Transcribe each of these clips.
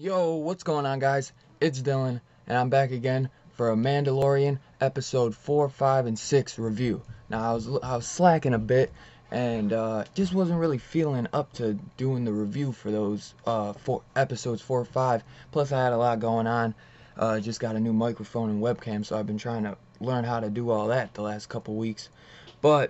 Yo, what's going on, guys? It's Dylan, and I'm back again for a Mandalorian episode 4, 5, and 6 review. Now, I was slacking a bit, and just wasn't really feeling up to doing the review for those episodes 4, 5. Plus, I had a lot going on. Just got a new microphone and webcam, so I've been trying to learn how to do all that the last couple weeks. But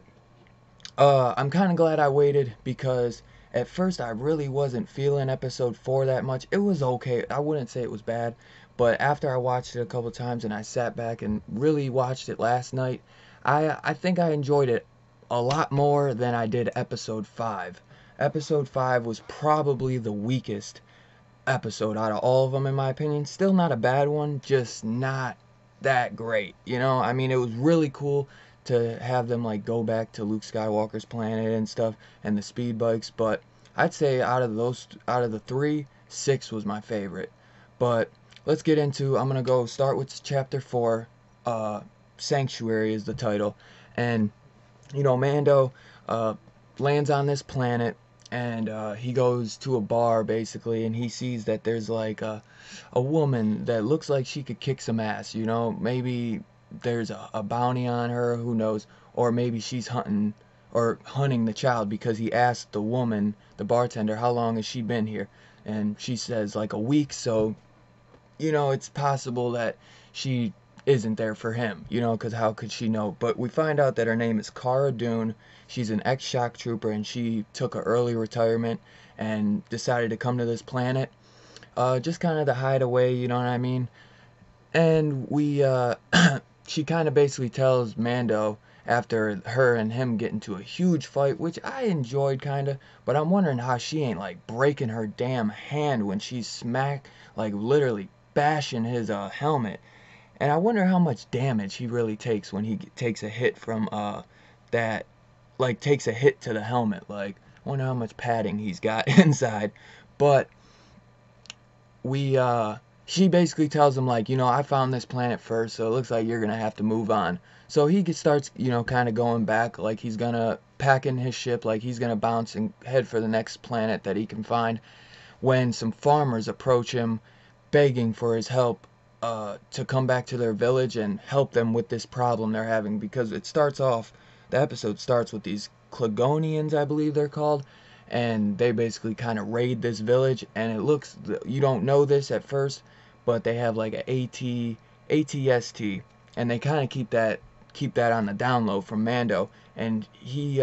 I'm kind of glad I waited because at first I really wasn't feeling episode 4 that much. It was okay. I wouldn't say it was bad, but after I watched it a couple times and I sat back and really watched it last night, I think I enjoyed it a lot more than I did episode 5. Episode 5 was probably the weakest episode out of all of them in my opinion. Still not a bad one, just not that great. I mean, it was really cool to have them like go back to Luke Skywalker's planet and stuff and the speed bikes, but I'd say out of the three, 6 was my favorite. But let's get into, I'm gonna go start with chapter 4. Sanctuary is the title. And Mando lands on this planet, and he goes to a bar basically, and he sees that there's like a woman that looks like she could kick some ass. Maybe there's a bounty on her, who knows, or maybe she's hunting the child, because he asked the woman, the bartender, how long has she been here, and she says like a week. So it's possible that she isn't there for him, because how could she know? But we find out that her name is Cara Dune. She's an ex-shock trooper, and she took an early retirement and decided to come to this planet, just kind of to hide away, you know what I mean? And she kind of basically tells Mando, after her and him get into a huge fight, which I enjoyed kind of, but I'm wondering how she ain't like breaking her damn hand when she's like literally bashing his helmet. And I wonder how much damage he really takes when he takes a hit from that, like takes a hit to the helmet. Like, I wonder how much padding he's got inside. But she basically tells him, like, I found this planet first, so it looks like you're gonna have to move on. So he starts, kind of going back, like he's gonna pack in his ship, like he's gonna bounce and head for the next planet that he can find, when some farmers approach him begging for his help, to come back to their village and help them with this problem they're having. Because the episode starts with these Klagonians, I believe they're called, and they basically kind of raid this village, and you don't know this at first, but they have like a ATST, and they kind of keep that on the down low from Mando, and he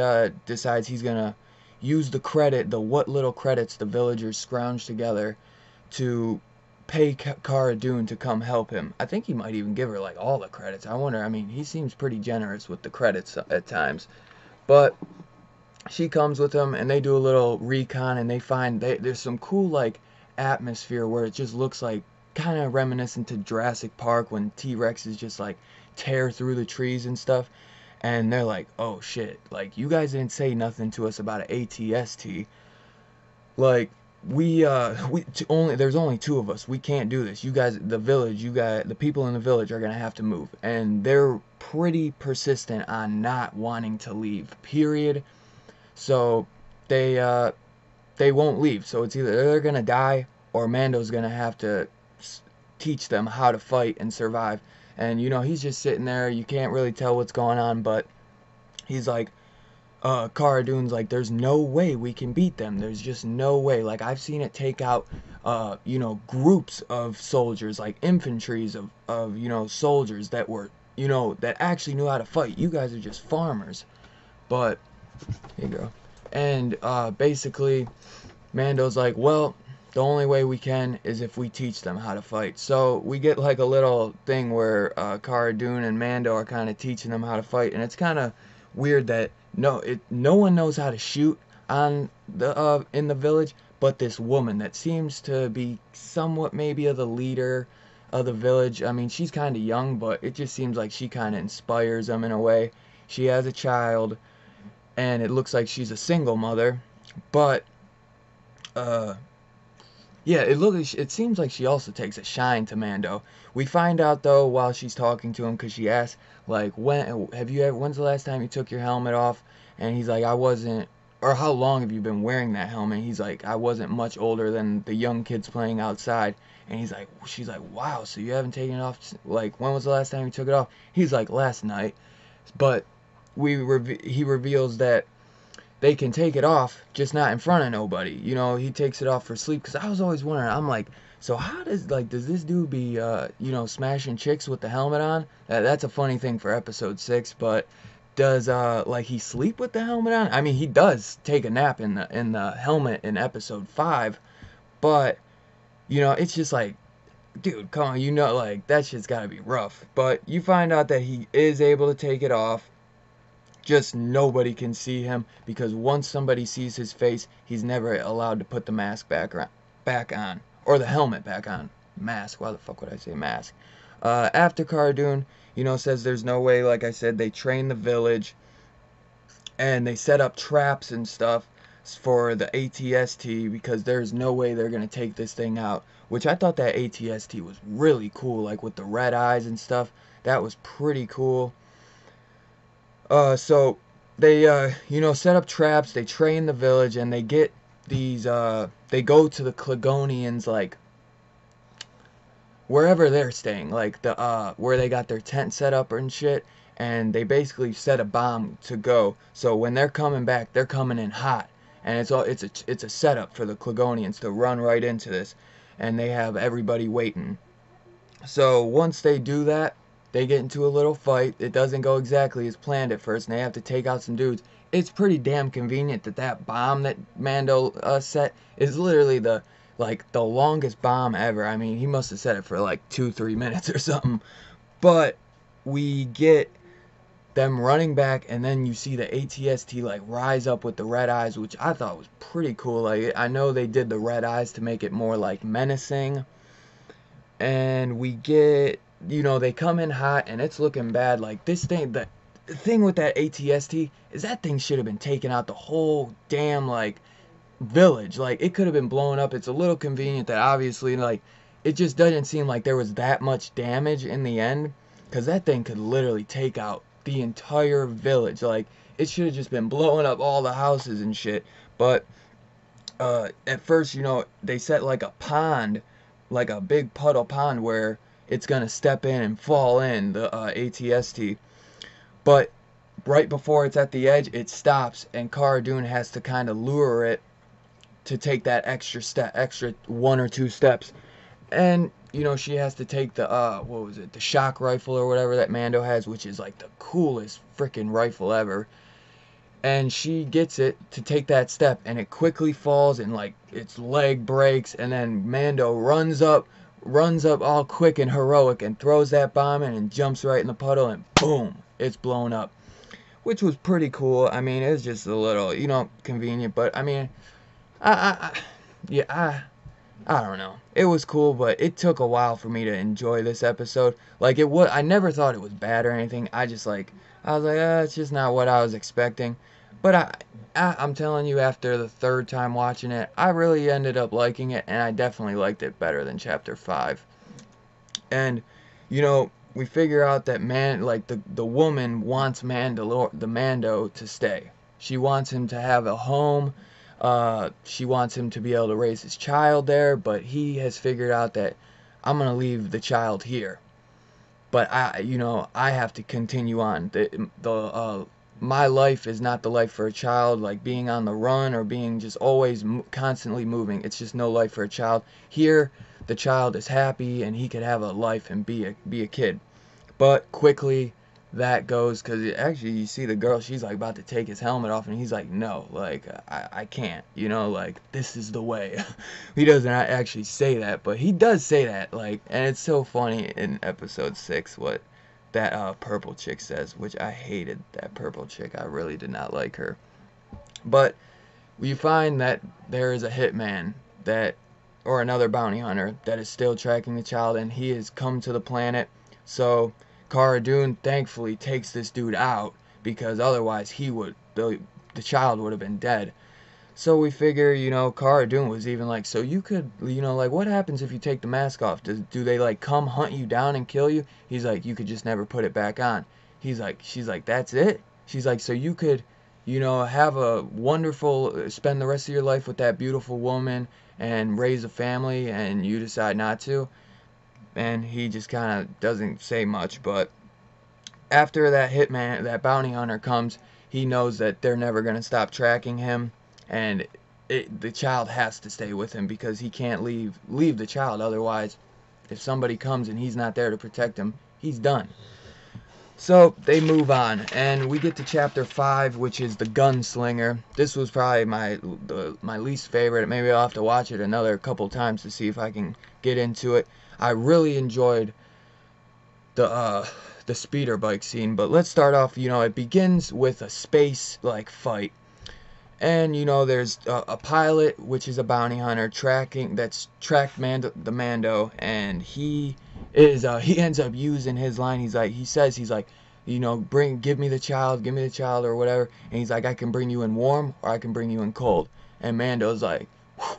decides he's gonna use the what little credits the villagers scrounge together to pay Cara Dune to come help him. I think he might even give her like all the credits. I wonder, I mean, he seems pretty generous with the credits at times. But she comes with him, and they do a little recon, and they find there's some cool like atmosphere where it just looks like kind of reminiscent to Jurassic Park, when T-Rexes just like tear through the trees and stuff. And they're like, oh shit, like, you guys didn't say nothing to us about an ATST. Like, there's only 2 of us. We can't do this. You guys, the people in the village are gonna have to move. And they're pretty persistent on not wanting to leave, period. So they won't leave. So it's either they're gonna die, or Mando's gonna have to teach them how to fight and survive. And he's just sitting there. You can't really tell what's going on, but he's like, Cara Dune's like, there's no way we can beat them. There's just no way. Like, I've seen it take out, groups of soldiers, like infantries of soldiers that were, that actually knew how to fight. You guys are just farmers. But, here you go. And, basically, Mando's like, well, the only way we can is if we teach them how to fight. So we get like a little thing where Cara Dune and Mando are kind of teaching them how to fight, and it's kind of weird that no one knows how to shoot on the in the village, but this woman that seems to be somewhat maybe of the leader of the village. I mean, she's kind of young, but it just seems like she kind of inspires them in a way. She has a child, and it looks like she's a single mother, but yeah, it seems like she also takes a shine to Mando. We find out though while she's talking to him, because she asks like, when's the last time you took your helmet off? And he's like, I wasn't or how long have you been wearing that helmet? He's like, I wasn't much older than the young kids playing outside. And she's like, wow, so you haven't taken it off? Like, when was the last time you took it off? He's like, last night. But he reveals that they can take it off, just not in front of nobody. You know, he takes it off for sleep. Because I was always wondering, I'm like, so how does this dude be, you know, smashing chicks with the helmet on? That's a funny thing for episode 6, but does, like, he sleep with the helmet on? I mean, he does take a nap in the helmet in episode 5, but, you know, it's just like, dude, come on, you know, like, that shit's gotta be rough. But you find out that he is able to take it off, just nobody can see him, because once somebody sees his face, he's never allowed to put the mask back on, or the helmet back on. Mask, why the fuck would I say mask? After Cara Dune, you know, says there's no way, like I said, they train the village, and they set up traps and stuff for the ATST, because there's no way they're going to take this thing out, which I thought that ATST was really cool, like with the red eyes and stuff. That was pretty cool. So they, you know, set up traps, they train the village, and they get these, they go to the Klingonians, like, wherever they're staying, like, where they got their tent set up and shit, and they basically set a bomb to go, so when they're coming back, they're coming in hot, and it's a setup for the Klingonians to run right into this, and they have everybody waiting. So once they do that, they get into a little fight. It doesn't go exactly as planned at first, and they have to take out some dudes. It's pretty damn convenient that bomb that Mando set is literally the longest bomb ever. I mean, he must have set it for like 2-3 minutes or something. But we get them running back, and then you see the ATST like rise up with the red eyes, which I thought was pretty cool. Like, I know they did the red eyes to make it more like menacing. And we get, you know, they come in hot, and it's looking bad. Like, this thing, the thing with that ATST is that thing should have been taking out the whole damn, like, village. Like, it could have been blown up. It's a little convenient that obviously, like, it just doesn't seem like there was that much damage in the end, because that thing could literally take out the entire village. Like, it should have just been blowing up all the houses and shit. But at first, you know, they set like a pond, like a big puddle pond, where it's gonna step in and fall in the ATST. But right before it's at the edge, it stops, and Cara Dune has to kind of lure it to take that extra 1 or 2 steps. And, you know, she has to take the, what was it, the shock rifle or whatever that Mando has, which is like the coolest freaking rifle ever. And she gets it to take that step, and it quickly falls, and like its leg breaks, and then Mando runs up all quick and heroic, and throws that bomb in and jumps right in the puddle, and boom, it's blown up, which was pretty cool. I mean, it's just a little, you know, convenient, but I mean, yeah, I don't know. It was cool, but it took a while for me to enjoy this episode. Like, I never thought it was bad or anything. I was like, it's just not what I was expecting. But I'm telling you, after the 3rd time watching it, I really ended up liking it, and I definitely liked it better than Chapter 5. And, you know, we figure out that the woman wants the Mando to stay. She wants him to have a home. She wants him to be able to raise his child there, but he has figured out that I'm gonna leave the child here. But I have to continue on. My life is not the life for a child, like being on the run or being just always constantly moving. It's just no life for a child. Here, the child is happy, and he could have a life and be a kid. But quickly, that goes, because actually you see the girl, she's like about to take his helmet off, and he's like, no, like, I can't, you know, like, this is the way. He doesn't actually say that, but he does say that, like, and it's so funny in episode 6 what that purple chick says, which I hated that purple chick. I really did not like her. But we find that there is a hitman or another bounty hunter that is still tracking the child, and he has come to the planet. So Cara Dune thankfully takes this dude out, because otherwise the child would have been dead. So we figure, you know, Cara Dune was even like, so you could, you know, like, what happens if you take the mask off? Do they, like, come hunt you down and kill you? He's like, you could just never put it back on. She's like, that's it? She's like, so you could, you know, have a wonderful, spend the rest of your life with that beautiful woman and raise a family, and you decide not to. And he just kind of doesn't say much, but after that hitman, that bounty hunter comes, he knows that they're never going to stop tracking him, and the child has to stay with him because he can't leave the child. Otherwise, if somebody comes and he's not there to protect him, he's done. So they move on, and we get to chapter 5, which is the gunslinger. This was probably my least favorite. Maybe I'll have to watch it another couple times to see if I can get into it. I really enjoyed the speeder bike scene, but let's start off. You know, it begins with a space like fight, and you know there's a pilot, which is a bounty hunter that's tracked the Mando, and he ends up using his line. He's like, you know, give me the child, or whatever, and he's like, I can bring you in warm or I can bring you in cold. And Mando's like,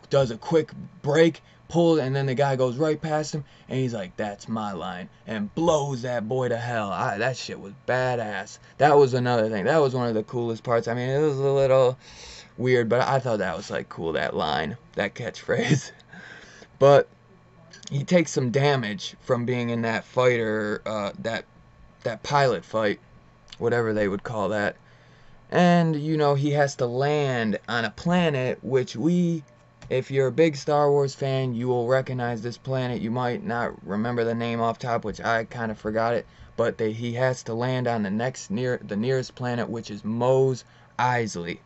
does a quick break, pulls, and then the guy goes right past him, and he's like, that's my line, and blows that boy to hell. That shit was badass. That was another thing. That was one of the coolest parts. I mean, it was a little weird, but I thought that was like cool, that line, that catchphrase. But he takes some damage from being in that fighter, that pilot fight, whatever they would call that. And you know, he has to land on a planet, which if you're a big Star Wars fan, you will recognize this planet. You might not remember the name off top, which I kind of forgot it, but he has to land on the nearest planet, which is Mos Eisley,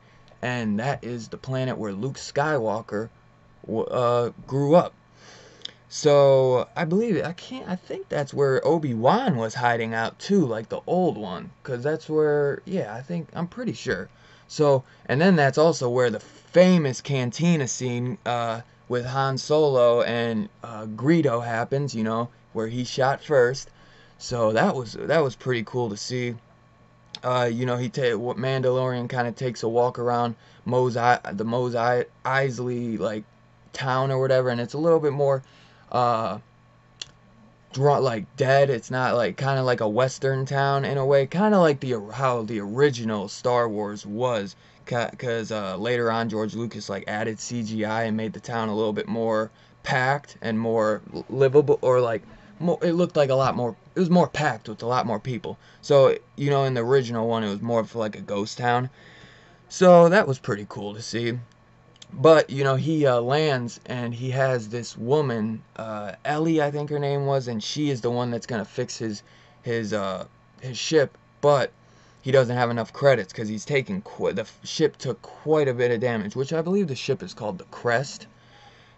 and that is the planet where Luke Skywalker grew up. So I think that's where Obi-Wan was hiding out too, like the old one, because that's where, yeah, I'm pretty sure. So, and then that's also where the famous cantina scene with Han Solo and Greedo happens, you know, where he shot first. So that was pretty cool to see. You know, Mandalorian kind of takes a walk around the Mos Eisley like town or whatever, and it's a little bit more like dead. It's not like, kind of like a western town in a way, kind of like how the original Star Wars was, because later on George Lucas like added CGI and made the town a little bit more packed and more livable, or like it looked like it was more packed with a lot more people. So you know, in the original one it was more of like a ghost town. So that was pretty cool to see. But, you know, he lands, and he has this woman, Ellie, I think her name was, and she is the one that's going to fix his ship, but he doesn't have enough credits because he's taking the ship took quite a bit of damage, which I believe the ship is called the Crest,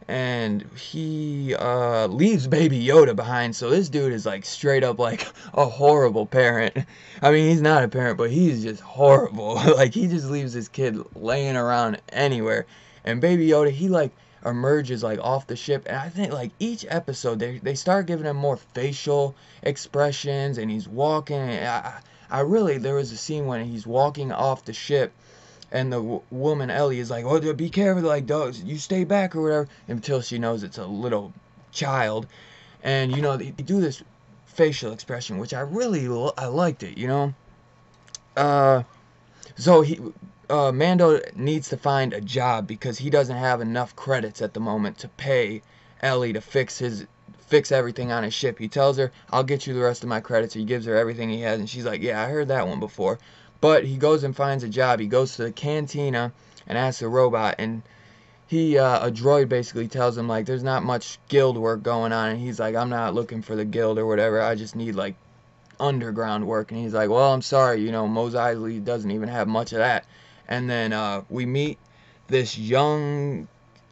and he leaves Baby Yoda behind. So this dude is like straight up like a horrible parent. I mean, he's not a parent, but he's just horrible. Like, he just leaves his kid laying around anywhere. And Baby Yoda, he like emerges like off the ship, and I think like each episode they start giving him more facial expressions, and he's walking. And there was a scene when he's walking off the ship, and the woman Ellie is like, "Oh, be careful, like, dogs, you stay back or whatever," until she knows it's a little child, and you know they do this facial expression, which I liked it, you know. So Mando needs to find a job because he doesn't have enough credits at the moment to pay Ellie to fix everything on his ship. He tells her, "I'll get you the rest of my credits." He gives her everything he has, and she's like, "Yeah, I heard that one before." But he goes and finds a job. He goes to the cantina and asks a robot, and a droid basically tells him like there's not much guild work going on, and he's like, "I'm not looking for the guild or whatever. I just need like underground work." And he's like, "Well, I'm sorry, you know, Mos Eisley doesn't even have much of that." And then we meet this young,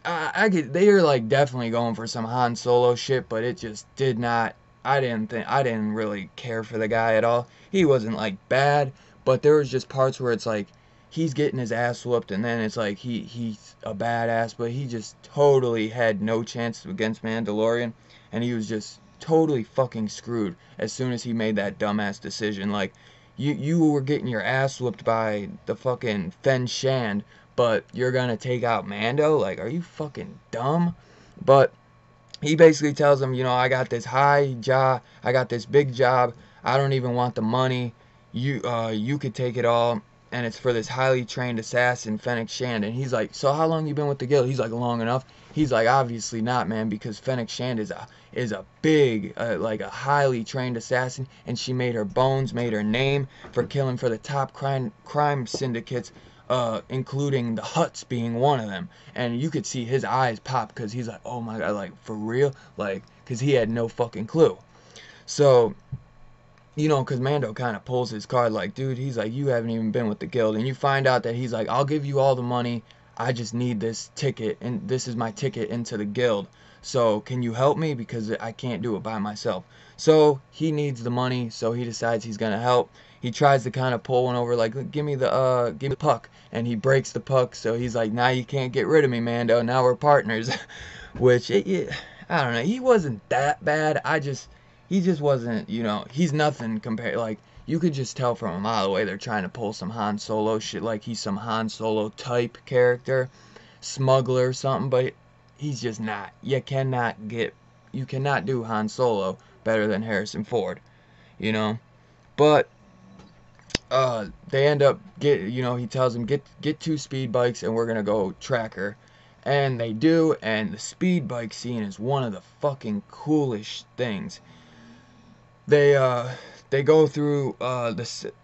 they are like definitely going for some Han Solo shit, but it just did not. I didn't really care for the guy at all. He wasn't like bad, but there was just parts where it's like he's getting his ass whooped, and then it's like he's a badass, but he just totally had no chance against Mandalorian, and he was just totally fucking screwed as soon as he made that dumbass decision. Like, you were getting your ass whooped by the fucking Fen Shand, but you're gonna take out Mando? Like, are you fucking dumb? But he basically tells him, you know, I got this I got this big job. I don't even want the money. You could take it all. and it's for this highly trained assassin, Fennec Shand. And he's like, so how long you been with the guild? He's like, long enough. He's like, obviously not, man, because Fennec Shand is a big, like a highly trained assassin, and she made her bones, made her name for killing for the top crime syndicates, including the Huts being one of them. And you could see his eyes pop, because he's like, oh my god, like, for real? Like, because he had no fucking clue. So, you know, because Mando kind of pulls his card like, dude, he's like, you haven't even been with the guild. And you find out that he's like, I'll give you all the money, I just need this ticket, and this is my ticket into the guild. So can you help me, because I can't do it by myself. So he needs the money, so he decides he's gonna help. He tries to kind of pull one over, like, give me the puck, and he breaks the puck. So he's like, now you can't get rid of me, Mando, now we're partners. Which I don't know, he wasn't that bad. He just wasn't, you know, he's nothing compared, like, you could just tell from a mile away they're trying to pull some Han Solo shit, like he's some Han Solo type character, smuggler or something, but he's just not. You cannot do Han Solo better than Harrison Ford, you know. But they end up he tells him, get 2 speed bikes and we're gonna go track her. And they do, and the speed bike scene is one of the fucking coolest things. They go through the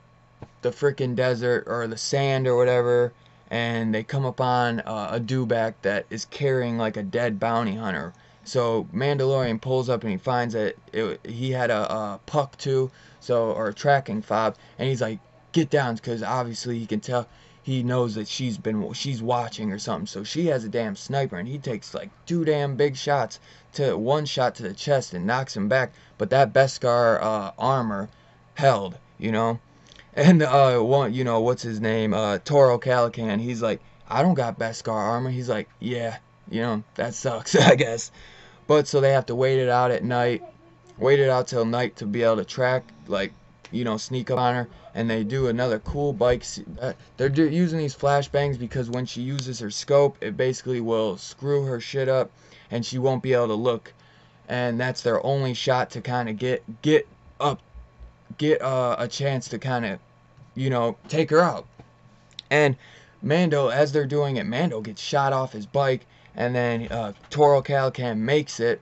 frickin' desert, or the sand or whatever, and they come upon a dewback that is carrying like a dead bounty hunter. So Mandalorian pulls up and he finds that he had a puck too, or a tracking fob, and he's like, get down, because obviously he can tell, he knows that she's watching or something. So she has a damn sniper, and he takes like 2 damn big shots, one shot to the chest and knocks him back. But that Beskar armor held, you know. And what's his name, Toro Calican, he's like, I don't got Beskar armor. He's like, yeah, you know, that sucks, I guess. But so they have to wait it out till night to be able to track, like, you know, sneak up on her. And they do another cool bike. They're using these flashbangs because when she uses her scope, it basically will screw her shit up, and she won't be able to look. And that's their only shot to kind of get a chance to kind of, you know, take her out. And Mando, as they're doing it, Mando gets shot off his bike, and then Toro Calican makes it.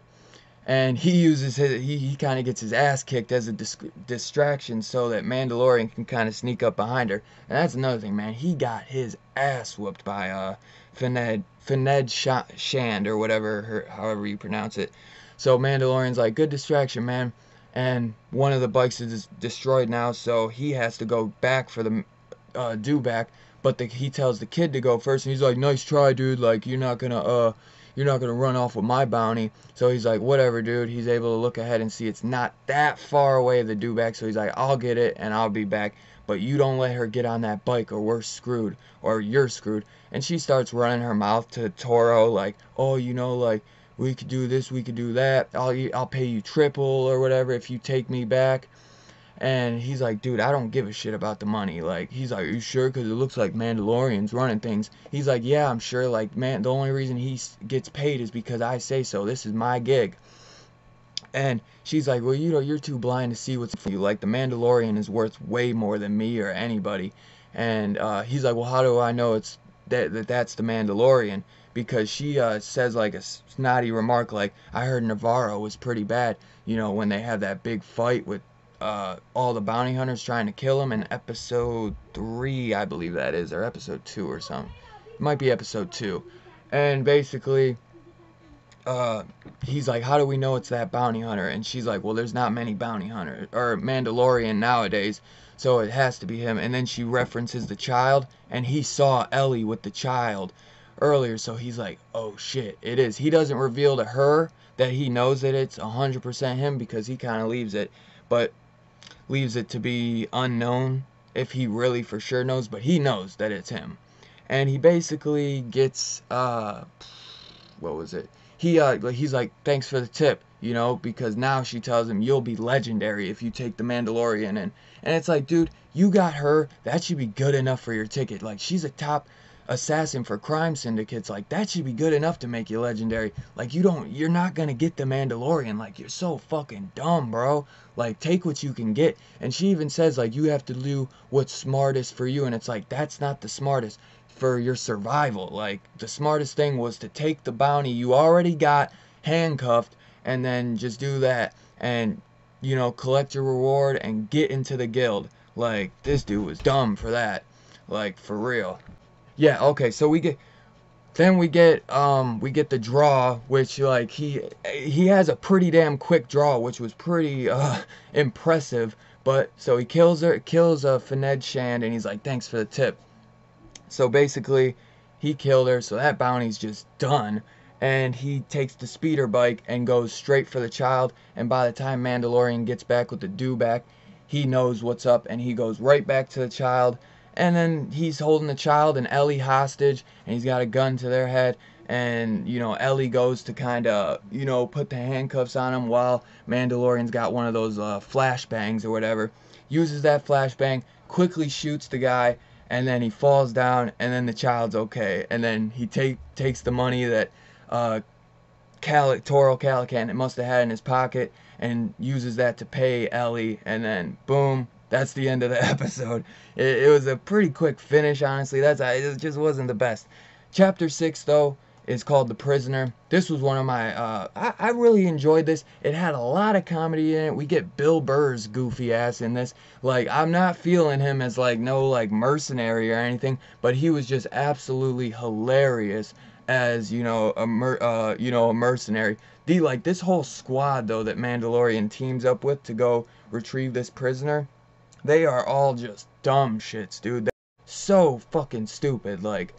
And he uses he kind of gets his ass kicked as a distraction so that Mandalorian can kind of sneak up behind her. And that's another thing, man. He got his ass whooped by Fennec Shand, or whatever, however you pronounce it. So Mandalorian's like, good distraction, man. And one of the bikes is destroyed now, so he has to go back for the dewback. But he tells the kid to go first, and he's like, nice try, dude. Like, you're not gonna run off with my bounty. So he's like, whatever, dude. He's able to look ahead and see it's not that far away, the dewback. So he's like, I'll get it and I'll be back. But you don't let her get on that bike, or we're screwed, or you're screwed. And she starts running her mouth to Toro like, oh, you know, like, we could do this, we could do that. I'll pay you triple or whatever if you take me back. And he's like, dude, I don't give a shit about the money. Like, he's like, are you sure? Because it looks like Mandalorian's running things. He's like, yeah, I'm sure. Like, man, the only reason he gets paid is because I say so. This is my gig. And she's like, well, you know, you're too blind to see what's for you. Like, the Mandalorian is worth way more than me or anybody. And he's like, well, how do I know it's that's the Mandalorian? Because she says like a snotty remark like, I heard Navarro was pretty bad, you know, when they had that big fight with all the bounty hunters trying to kill him in episode 3, I believe that is, or episode 2 or something. It might be episode 2. And basically, he's like, how do we know it's that bounty hunter? And she's like, well, there's not many bounty hunters, or Mandalorian nowadays, so it has to be him. And then she references the child, and he saw Ellie with the child earlier, so he's like, oh shit, it is. He doesn't reveal to her that he knows that it's 100% him, because he kind of leaves it to be unknown if he really for sure knows, but he knows that it's him. And he basically gets what was it? He's like, thanks for the tip, you know, because now she tells him, you'll be legendary if you take the Mandalorian. And it's like, dude, you got her, that should be good enough for your ticket. Like, she's a top assassin for crime syndicates. Like, that should be good enough to make you legendary. Like, you're not gonna get the Mandalorian. Like, you're so fucking dumb, bro. Like, take what you can get. And she even says, like, you have to do what's smartest for you. And it's like, that's not the smartest for your survival. Like, the smartest thing was to take the bounty you already got handcuffed and then just do that and, you know, collect your reward and get into the guild. Like, this dude was dumb for that. Like, for real. Yeah, okay, so we get the draw, which, like, he has a pretty damn quick draw, which was pretty impressive. But so he kills Fined Shand, and he's like, thanks for the tip. So basically he killed her, so that bounty's just done. And he takes the speeder bike and goes straight for the child, and by the time Mandalorian gets back with the dewback, he knows what's up, and he goes right back to the child. And then he's holding the child and Ellie hostage, and he's got a gun to their head. And, you know, Ellie goes to kind of, you know, put the handcuffs on him while Mandalorian's got one of those flashbangs or whatever. Uses that flashbang, quickly shoots the guy, and then he falls down, and then the child's okay. And then he takes the money that Toro Calican must have had in his pocket and uses that to pay Ellie, and then boom, that's the end of the episode. It was a pretty quick finish, honestly. It just wasn't the best. Chapter 6, though, is called The Prisoner. This was one of my, I really enjoyed this. It had a lot of comedy in it. We get Bill Burr's goofy ass in this. Like, I'm not feeling him as, like, no, like, mercenary or anything, but he was just absolutely hilarious as, you know, a mercenary. Like, this whole squad, though, that Mandalorian teams up with to go retrieve this prisoner, they are all just dumb shits, dude. They're so fucking stupid. Like,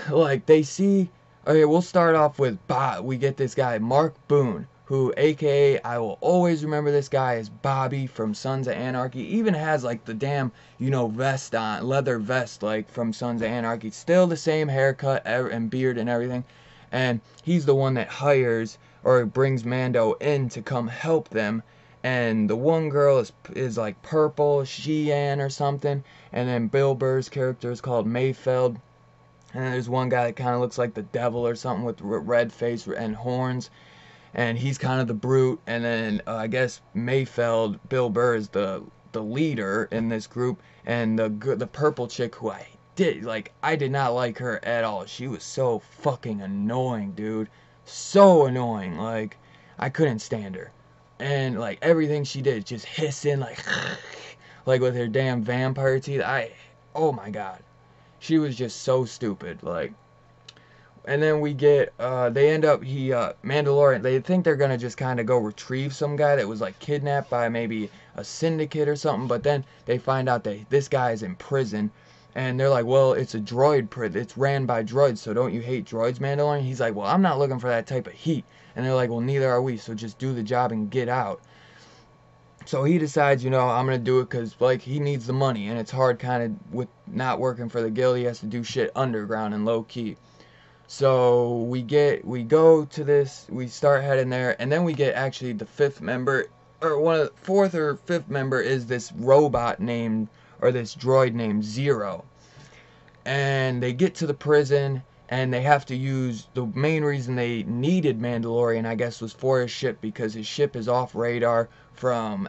like, they see... Okay, we'll start off with we get this guy, Mark Boone, who, aka, I will always remember this guy as Bobby from Sons of Anarchy. Even has, like, the damn, you know, vest on, leather vest, like, from Sons of Anarchy. Still the same haircut and beard and everything. And he's the one that hires, or brings Mando in to come help them. And the one girl is like purple, Sheehan or something. And then Bill Burr's character is called Mayfeld. And then there's one guy that kind of looks like the devil or something with red face and horns. And he's kind of the brute. And then I guess Mayfeld, Bill Burr, is the leader in this group. And the purple chick, who I did not like her at all. She was so fucking annoying, dude. So annoying. Like, I couldn't stand her. And, like, everything she did, just hissing, like with her damn vampire teeth. Oh my god. She was just so stupid, like. And then we get, they end up, Mandalorian, they think they're gonna just kind of go retrieve some guy that was, like, kidnapped by maybe a syndicate or something. But then they find out that this guy is in prison. And they're like, well, it's a droid it's ran by droids, so don't you hate droids, Mandalorian? He's like, well, I'm not looking for that type of heat. And they're like, well, neither are we, so just do the job and get out. So he decides, you know, I'm going to do it because, like, he needs the money. And it's hard kind of with not working for the guild. He has to do shit underground and low-key. So we go to this, we start heading there. And then we get actually the fifth member, or fourth or fifth member is this robot named, or this droid named Zero. And they get to the prison, and they have to use, the main reason they needed Mandalorian, I guess, was for his ship, because his ship is off radar from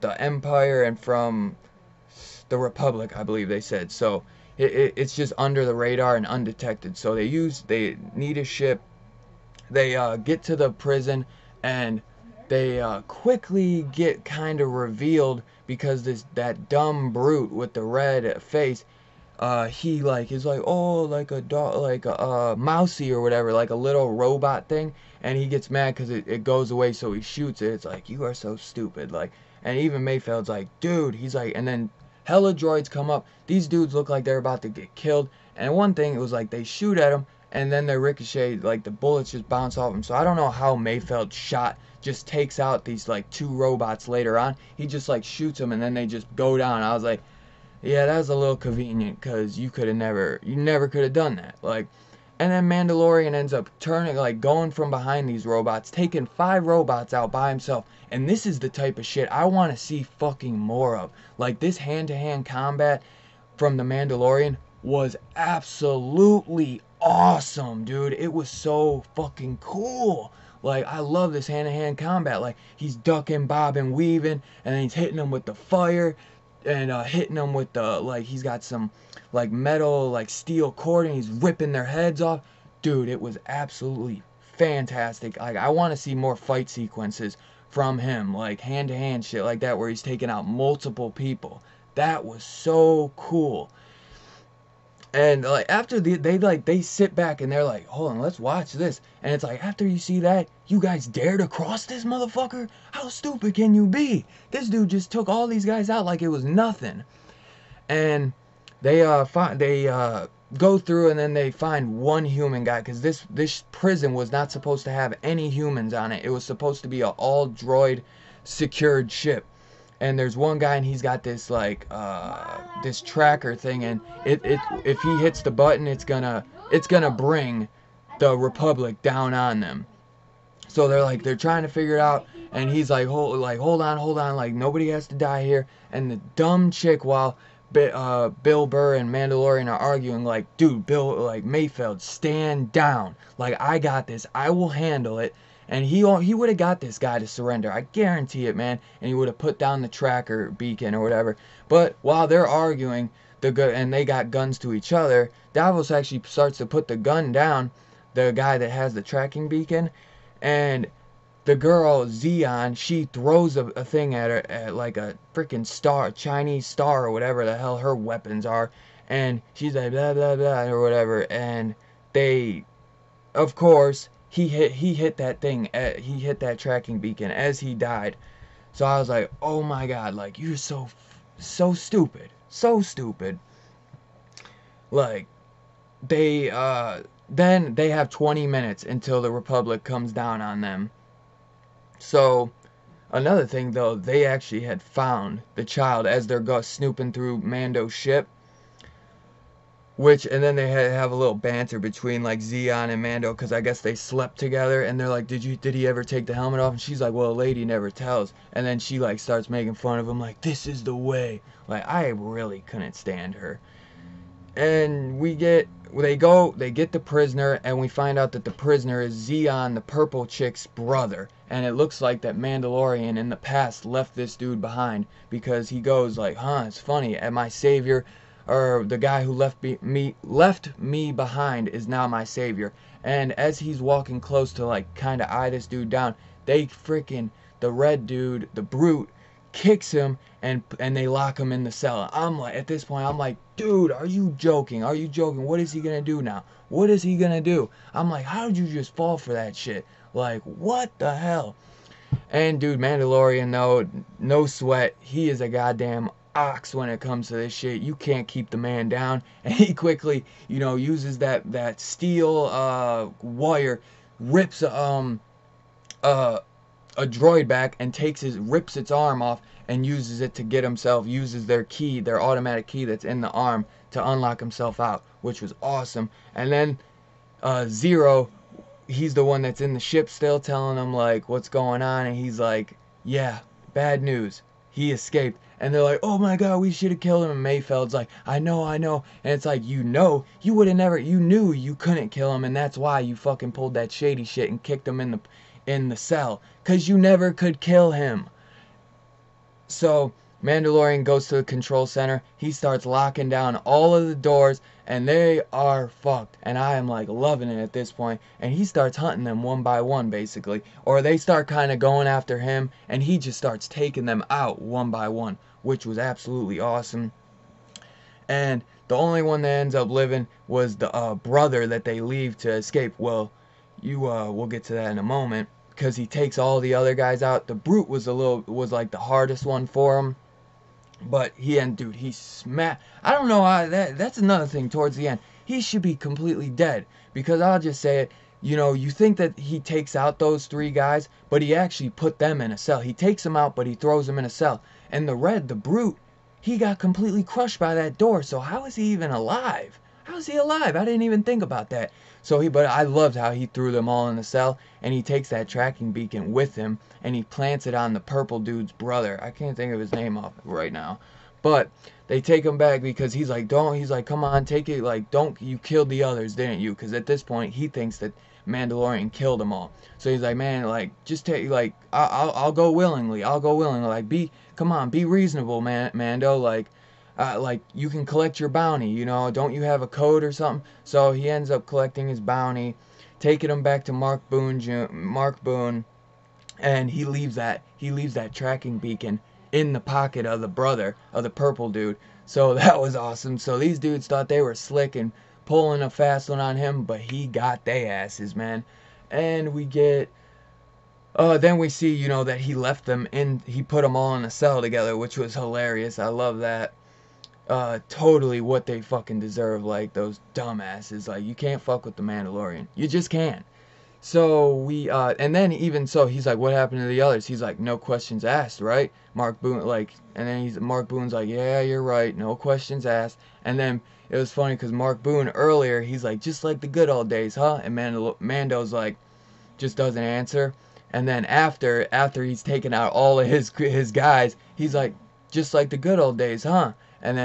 the Empire and from the Republic, I believe they said. So it's just under the radar and undetected. So they need a ship. They get to the prison, and they quickly get kind of revealed, because that dumb brute with the red face, he is like, oh, like a dog, like a mousy or whatever, like a little robot thing. And he gets mad because it goes away, so he shoots it. It's like, you are so stupid. Like, and even Mayfeld's like, dude, he's like, and then hella droids come up. These dudes look like they're about to get killed. And one thing, it was like they shoot at him, and then they ricochet, like the bullets just bounce off him. So I don't know how Mayfeld shot just takes out these like two robots later on. He just like shoots them, and then they just go down. I was like, yeah, that was a little convenient, because you never could have done that. Like, and then Mandalorian ends up going from behind these robots, taking 5 robots out by himself. And this is the type of shit I want to see fucking more of. Like, this hand-to-hand combat from the Mandalorian, was absolutely awesome, dude. It was so fucking cool. Like, I love this hand-to-hand combat. Like, he's ducking, bobbing, weaving, and then he's hitting them with the fire, and hitting them with the, like, he's got some, like, metal, like, steel cord, and he's ripping their heads off. Dude, it was absolutely fantastic. Like, I want to see more fight sequences from him, like, hand-to-hand shit like that, where he's taking out multiple people. That was so cool. And like after they sit back and they're like, hold on, let's watch this. And it's like, after you see that, you guys dare to cross this motherfucker? How stupid can you be? This dude just took all these guys out like it was nothing. And they go through, and then they find one human guy, because this prison was not supposed to have any humans on it. It was supposed to be an all droid secured ship. And there's one guy, and he's got this like this tracker thing, and if he hits the button, it's gonna bring the Republic down on them. So they're trying to figure it out, and he's like, hold on, like, nobody has to die here. And the dumb chick, while Bill Burr and Mandalorian are arguing, like, dude, Mayfeld, stand down. Like, I got this. I will handle it. And he would have got this guy to surrender. I guarantee it, man. And he would have put down the tracker beacon or whatever. But while they're arguing, and they got guns to each other, Davos actually starts to put the gun down, the guy that has the tracking beacon. And the girl, Zeon, she throws a thing at her, at like a freaking star, Chinese star or whatever the hell her weapons are. And she's like, blah, blah, blah, or whatever. And they, of course, he hit that thing, he hit that tracking beacon as he died. So I was like, oh my god, like, you're so stupid, so stupid. Like, then they have 20 minutes until the Republic comes down on them. So another thing, though, they actually had found the child as they're snooping through Mando's ship. And then they have a little banter between, like, Zeon and Mando, because I guess they slept together, and they're like, did he ever take the helmet off? And she's like, well, a lady never tells. And then she, like, starts making fun of him, like, this is the way. Like, I really couldn't stand her. And they get the prisoner, and we find out that the prisoner is Zeon, the purple chick's brother. And it looks like that Mandalorian in the past left this dude behind, because he goes like, it's funny, and my savior, or the guy who left me behind, is now my savior. And as he's walking close to, like, kind of eye this dude down, the red dude, the brute, kicks him, and they lock him in the cell. I'm like, at this point, I'm like, dude, are you joking? Are you joking? What is he gonna do now? What is he gonna do? I'm like, how did you just fall for that shit? Like, what the hell? And dude, Mandalorian, no sweat. He is a goddamn ox when it comes to this shit. You can't keep the man down. And he quickly, uses that steel wire, rips a droid back, and rips its arm off, and uses it to get himself, uses their automatic key that's in the arm to unlock himself out, which was awesome. And then Zero, he's the one that's in the ship still, telling them, like, what's going on, and he's like, yeah, bad news, he escaped. And they're like, oh my god, we should have killed him. And Mayfeld's like, I know. And it's like, you would have never, you knew you couldn't kill him, and that's why you fucking pulled that shady shit and kicked him in the cell, because you never could kill him. So Mandalorian goes to the control center. He starts locking down all of the doors, and they are fucked. And I am, like, loving it at this point. And he starts hunting them one by one, basically. Or they start kind of going after him, and he just starts taking them out one by one, which was absolutely awesome. And the only one that ends up living was the brother that they leave to escape. Well, we'll get to that in a moment, because he takes all the other guys out. The brute was like the hardest one for him. But he smacked. I don't know how that's another thing towards the end. He should be completely dead, because I'll just say it, you think that he takes out those 3 guys, but he actually put them in a cell. He takes them out, but he throws them in a cell. And the brute, he got completely crushed by that door. So how is he even alive? How is he alive? I didn't even think about that. But I loved how he threw them all in the cell, and he takes that tracking beacon with him, and he plants it on the purple dude's brother. I can't think of his name off right now, But they take him back because he's like, don't, he's like, come on, take it, like, don't, you killed the others, didn't you? Because at this point, he thinks that Mandalorian killed them all. So he's like, man, like, just take, like, I'll go willingly, like, come on, be reasonable, man, Mando, like, you can collect your bounty, you know, don't you have a code or something? So he ends up collecting his bounty, taking him back to Mark Boone, and he leaves that tracking beacon in the pocket of the brother of the purple dude. So that was awesome. So these dudes thought they were slick and pulling a fast one on him, but he got they asses, man. And we get then we see, you know, that he left them in, he put them all in a cell together, which was hilarious. I love that. Totally what they fucking deserve, like those dumbasses. Like, you can't fuck with the Mandalorian, you just can't. So we and then even so, he's like, what happened to the others? He's like, no questions asked, right? Mark Boone, like, and then Mark Boone's like, yeah, you're right, no questions asked. And then it was funny because Mark Boone earlier, he's like, just like the good old days, huh? And Mando's like, just doesn't answer. And then after he's taken out all of his guys, he's like, just like the good old days, huh? And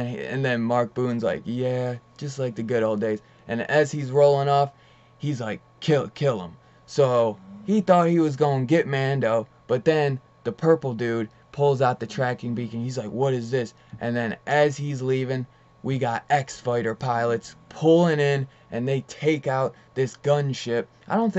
then Mark Boone's like, yeah, just like the good old days. And as he's rolling off, he's like, kill him. So he thought he was going to get Mando, but then the purple dude pulls out the tracking beacon. He's like, what is this? And then as he's leaving, we got X-Fighter pilots pulling in, and they take out this gunship. I don't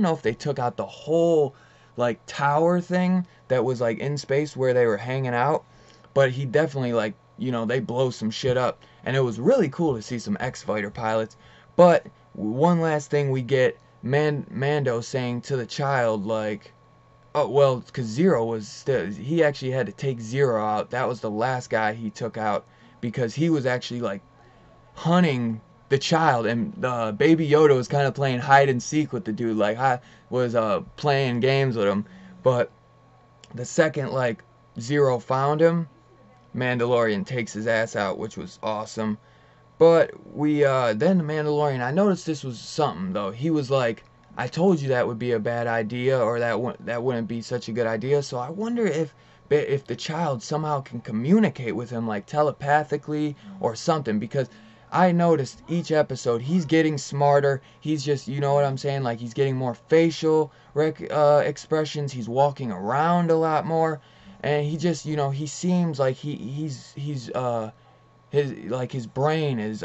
know if they took out the whole, like, tower thing that was, like, in space where they were hanging out, but he definitely, like, you know, they blow some shit up. And it was really cool to see some X-Fighter pilots. But one last thing, we get Mando saying to the child, like, oh, well, because Zero was still, he actually had to take Zero out. That was the last guy he took out, because he was actually, like, hunting the child, and Baby Yoda was kind of playing hide and seek with the dude, like, I was playing games with him. But the second, like, Zero found him, Mandalorian takes his ass out, which was awesome. But we, then the Mandalorian, I noticed this was something, though. He was like, I told you that would be a bad idea, or that wouldn't be such a good idea. So I wonder if the child somehow can communicate with him, like telepathically or something. Because I noticed each episode, he's getting smarter. He's just, you know what I'm saying? Like, he's getting more facial expressions. He's walking around a lot more. And he just, you know, he seems like his brain is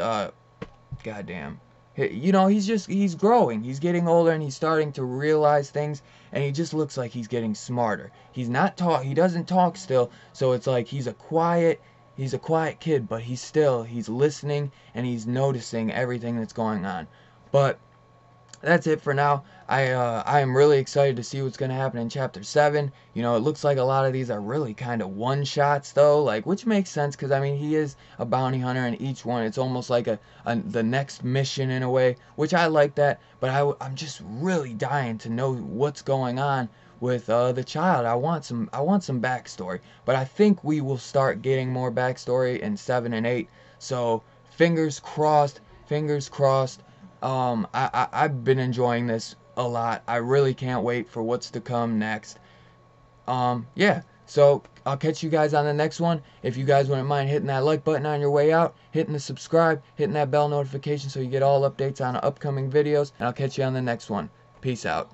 goddamn, you know, he's growing, he's getting older, and he's starting to realize things, and he just looks like he's getting smarter. He doesn't talk still, so it's like he's a quiet kid, but he's listening, and he's noticing everything that's going on. But that's it for now. I am really excited to see what's going to happen in Chapter 7. You know, it looks like a lot of these are really kind of one-shots, though, like, which makes sense, because, I mean, he is a bounty hunter, and each one, it's almost like the next mission in a way, which I like that, but I'm just really dying to know what's going on with the child. I want some backstory, but I think we will start getting more backstory in 7 and 8, so fingers crossed, I've been enjoying this a lot. I really can't wait for what's to come next. Yeah, so I'll catch you guys on the next one. If you guys wouldn't mind hitting that like button on your way out, hitting the subscribe, hitting that bell notification so you get all updates on upcoming videos, and I'll catch you on the next one. Peace out.